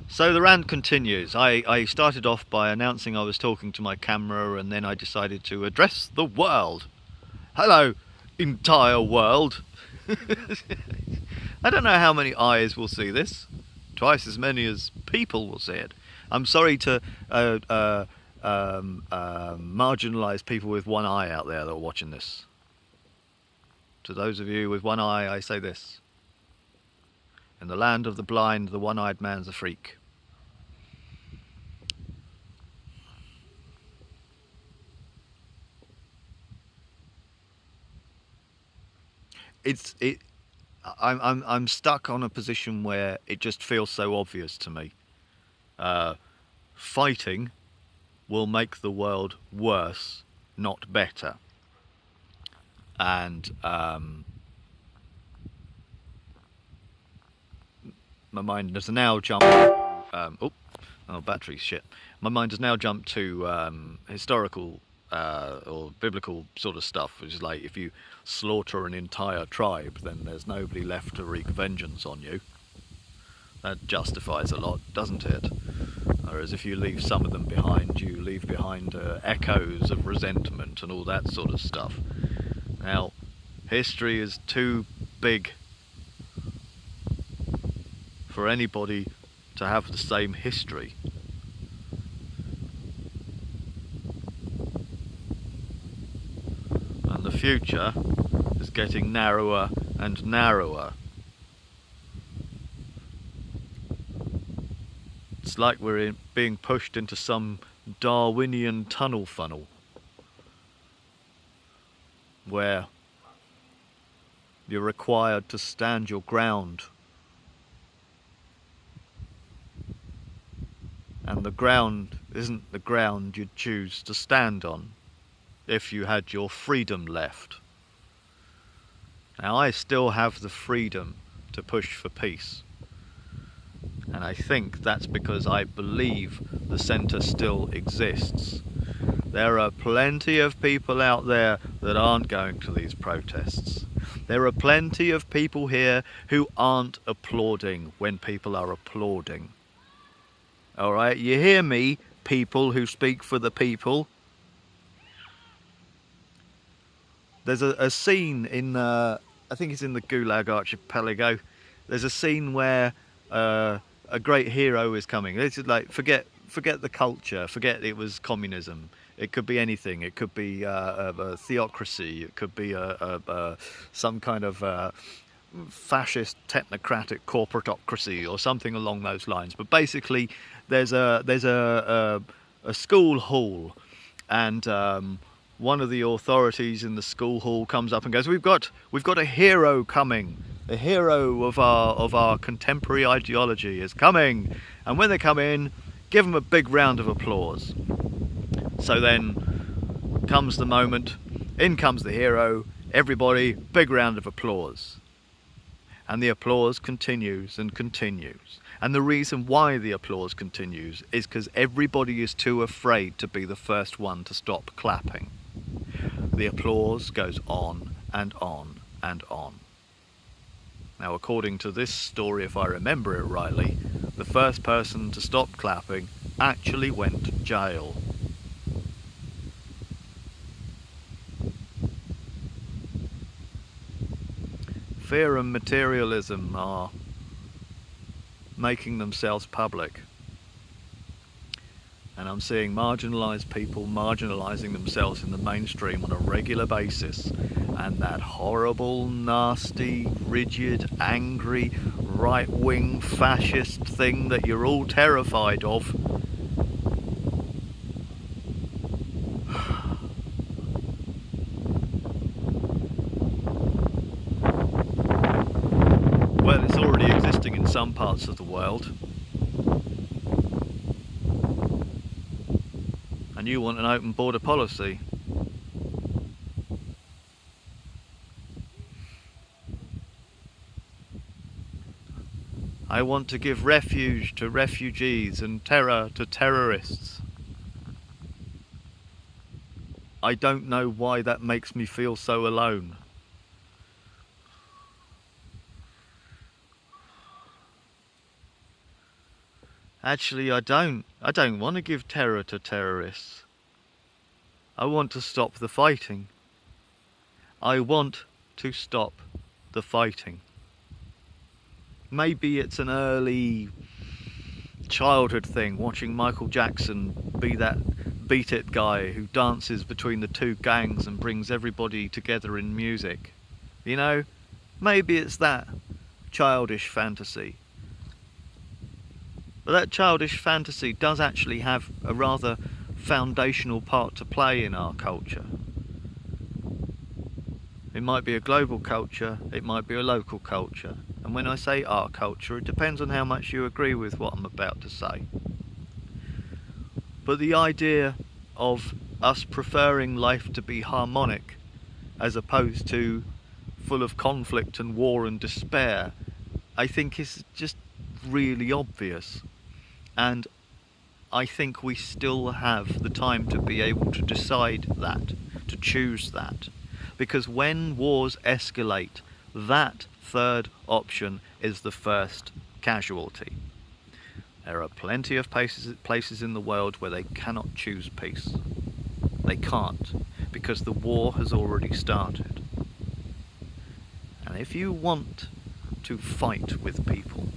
So the rant continues. I started off by announcing I was talking to my camera, and then I decided to address the world. Hello, entire world. I don't know how many eyes will see this. Twice as many as people will see it. I'm sorry to marginalise people with one eye out there that are watching this. To those of you with one eye, I say this. In the land of the blind, the one-eyed man's a freak. It's it. I'm stuck on a position where it just feels so obvious to me. Fighting will make the world worse, not better. And my mind has now jumped. Battery's shit. My mind has now jumped to historical or biblical sort of stuff, which is like if you slaughter an entire tribe, then there's nobody left to wreak vengeance on you. That justifies a lot, doesn't it? Whereas if you leave some of them behind, you leave behind echoes of resentment and all that sort of stuff. Now, history is too big for anybody to have the same history. And the future is getting narrower and narrower. It's like we're being pushed into some Darwinian tunnel funnel where you're required to stand your ground, and the ground isn't the ground you'd choose to stand on if you had your freedom left. Now, I still have the freedom to push for peace, and I think that's because I believe the centre still exists. There are plenty of people out there that aren't going to these protests. There are plenty of people here who aren't applauding when people are applauding. Alright, you hear me, people who speak for the people? There's a scene in, I think it's in the Gulag Archipelago. There's a scene where a great hero is coming. This is like, forget the culture, forget it was communism. It could be anything. It could be a theocracy. It could be some kind of fascist technocratic corporatocracy or something along those lines. But basically, there's a school hall, and one of the authorities in the school hall comes up and goes, "We've got a hero coming. The hero of our contemporary ideology is coming, and when they come in, give them a big round of applause." So then comes the moment, in comes the hero, everybody, big round of applause. And the applause continues and continues. And the reason why the applause continues is because everybody is too afraid to be the first one to stop clapping. The applause goes on and on and on. Now, according to this story, if I remember it rightly, the first person to stop clapping actually went to jail. Fear and materialism are making themselves public. And I'm seeing marginalised people marginalising themselves in the mainstream on a regular basis. And that horrible, nasty, rigid, angry, right-wing fascist thing that you're all terrified of, well, it's already existing in some parts of the world. And you want an open border policy. I want to give refuge to refugees and terror to terrorists. I don't know why that makes me feel so alone. Actually, I don't. I don't want to give terror to terrorists. I want to stop the fighting. I want to stop the fighting. Maybe it's an early childhood thing, watching Michael Jackson be that Beat It guy who dances between the two gangs and brings everybody together in music. You know, maybe it's that childish fantasy. But that childish fantasy does actually have a rather foundational part to play in our culture. It might be a global culture, it might be a local culture. And when I say our culture, it depends on how much you agree with what I'm about to say. But the idea of us preferring life to be harmonic as opposed to full of conflict and war and despair, I think is just really obvious. And I think we still have the time to be able to decide that, to choose that. Because when wars escalate, that third option is the first casualty. There are plenty of places in the world where they cannot choose peace. They can't, because the war has already started. And if you want to fight with people,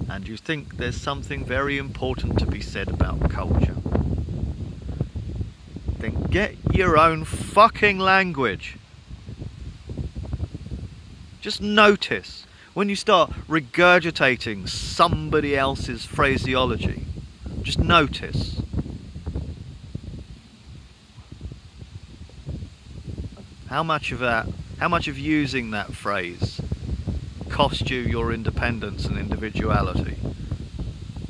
and you think there's something very important to be said about culture, then get your own fucking language. Just notice when you start regurgitating somebody else's phraseology. Just notice. How much of using that phrase cost you your independence and individuality?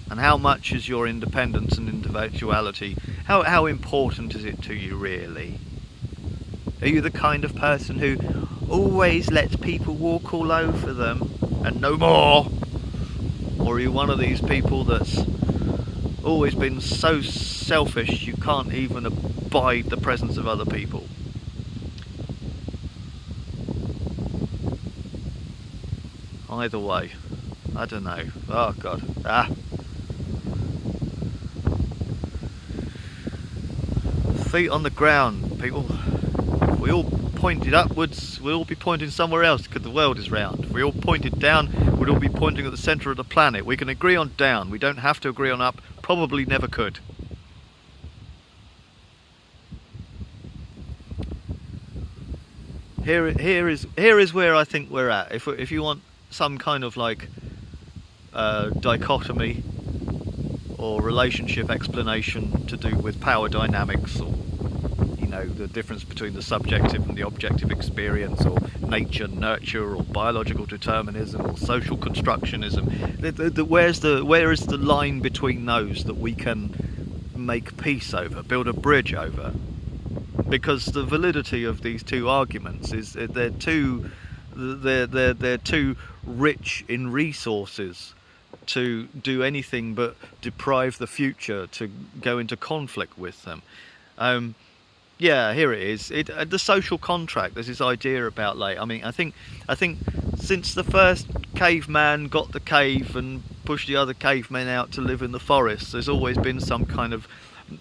And how much is your independence and individuality, how important is it to you really? Are you the kind of person who always lets people walk all over them and no more? Or are you one of these people that's always been so selfish you can't even abide the presence of other people? Either way, I don't know. Oh God. Feet on the ground, people. If we all pointed upwards, we'll all be pointing somewhere else because the world is round. If we all pointed down, we'd all be pointing at the centre of the planet. We can agree on down. We don't have to agree on up. Probably never could. Here is where I think we're at. If you want some kind of like dichotomy or relationship explanation to do with power dynamics, or you know, the difference between the subjective and the objective experience, or nature, nurture, or biological determinism, or social constructionism, where is the line between those that we can make peace over, build a bridge over? Because the validity of these two arguments is they're too rich in resources to do anything but deprive the future to go into conflict with them. Yeah, here it is. The social contract. There's this idea about, like, I think since the first caveman got the cave and pushed the other cavemen out to live in the forest, there's always been some kind of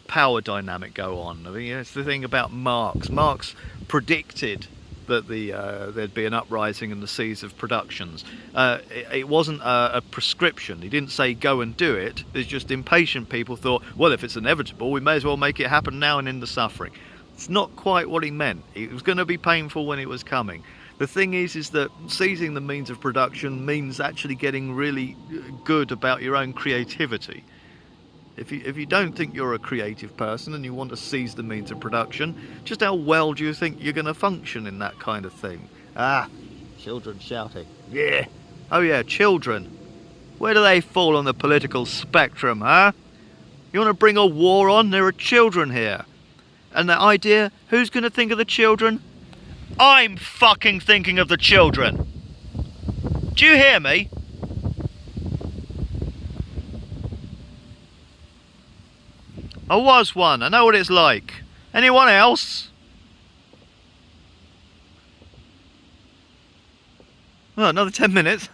power dynamic go on. I mean, it's the thing about Marx. Marx predicted that there'd be an uprising in the seas of productions. It wasn't a prescription. He didn't say go and do it. There's just impatient people thought, well, if it's inevitable, we may as well make it happen now and end the suffering. It's not quite what he meant. It was going to be painful when it was coming. The thing is that seizing the means of production means actually getting really good about your own creativity. If you don't think you're a creative person and you want to seize the means of production, just how well do you think you're going to function in that kind of thing? Children shouting. Yeah. Oh yeah, children. Where do they fall on the political spectrum, huh? You want to bring a war on? There are children here. And the idea, who's going to think of the children? I'm fucking thinking of the children. Do you hear me? I was one. I know what it's like. Anyone else? Well, another 10 minutes.